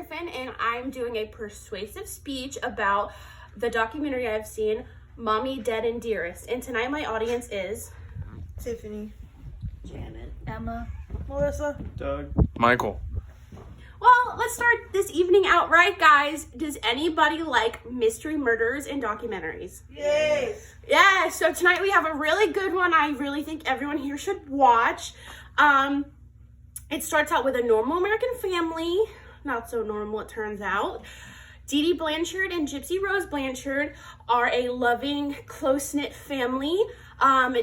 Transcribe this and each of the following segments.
Griffin, and I'm doing a persuasive speech about the documentary I've seen, Mommy, Dead and Dearest. And tonight my audience is Tiffany, Janet, Emma, Melissa, Doug, Michael. Well, let's start this evening out right, guys. Does anybody like mystery murders and documentaries? yes. Yeah, so tonight we have a really good one I really think everyone here should watch. It starts out with a normal American family. Not so normal, it turns out. Dee Dee Blanchard and Gypsy Rose Blanchard are a loving, close-knit family.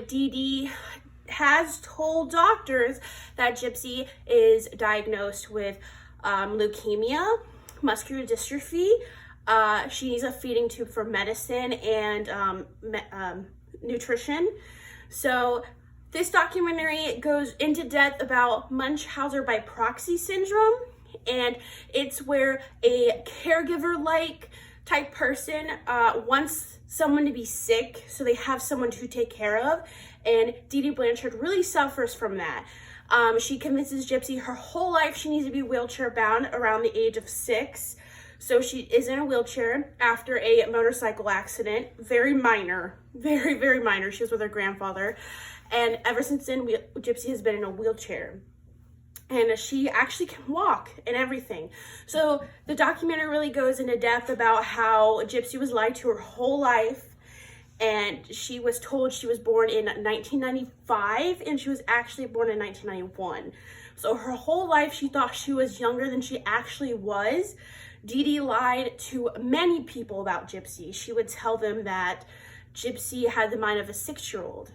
Dee Dee has told doctors that Gypsy is diagnosed with leukemia, muscular dystrophy. She needs a feeding tube for medicine and nutrition. So this documentary goes into depth about Munchausen by proxy syndrome, and it's where a caregiver-like type person wants someone to be sick, so they have someone to take care of, and Dee Dee Blanchard really suffers from that. She convinces Gypsy her whole life she needs to be wheelchair bound around the age of 6. So she is in a wheelchair after a motorcycle accident, very minor, very, very minor. She was with her grandfather. And ever since then, Gypsy has been in a wheelchair. And she actually can walk and everything. So the documentary really goes into depth about how Gypsy was lied to her whole life. And she was told she was born in 1995, and she was actually born in 1991. So her whole life, she thought she was younger than she actually was. Dee Dee lied to many people about Gypsy. She would tell them that Gypsy had the mind of a 6-year-old.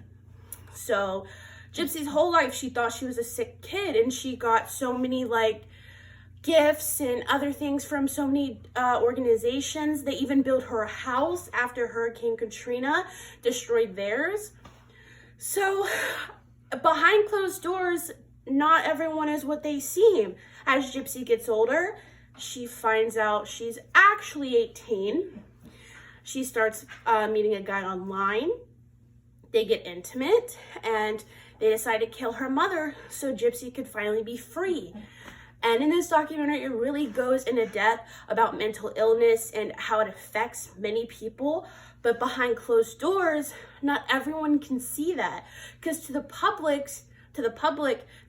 So Gypsy's whole life, she thought she was a sick kid, and she got so many gifts and other things from so many organizations. They even built her a house after Hurricane Katrina destroyed theirs. So behind closed doors, not everyone is what they seem. As Gypsy gets older, she finds out she's actually 18. She starts meeting a guy online. They get intimate, and they decide to kill her mother so Gypsy could finally be free. And in this documentary, it really goes into depth about mental illness and how it affects many people. But behind closed doors, not everyone can see that. Because to the public,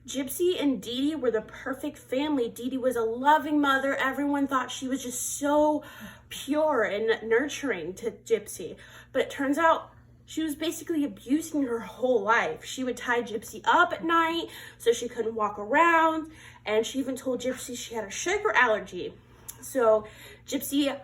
Gypsy and Dee Dee were the perfect family. Dee Dee was a loving mother. Everyone thought she was just so pure and nurturing to Gypsy. But it turns out she was basically abusing her whole life. She would tie Gypsy up at night so she couldn't walk around. And she even told Gypsy she had a sugar allergy. So Gypsy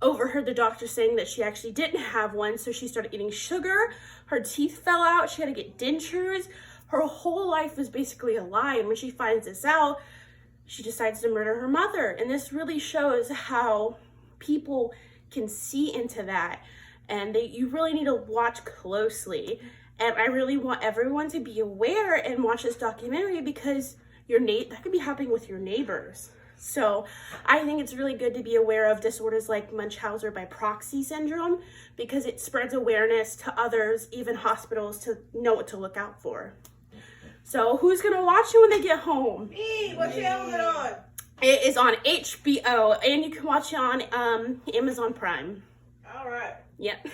overheard the doctor saying that she actually didn't have one. So she started eating sugar. Her teeth fell out. She had to get dentures. Her whole life was basically a lie. And when she finds this out, she decides to murder her mother. And this really shows how people can see into that. And you really need to watch closely. And I really want everyone to be aware and watch this documentary, because that could be happening with your neighbors. So I think it's really good to be aware of disorders like Munchausen by proxy syndrome, because it spreads awareness to others, even hospitals, to know what to look out for. So who's gonna watch it when they get home? Me, what channel is it on? It is on HBO, and you can watch it on Amazon Prime. All right. Yep.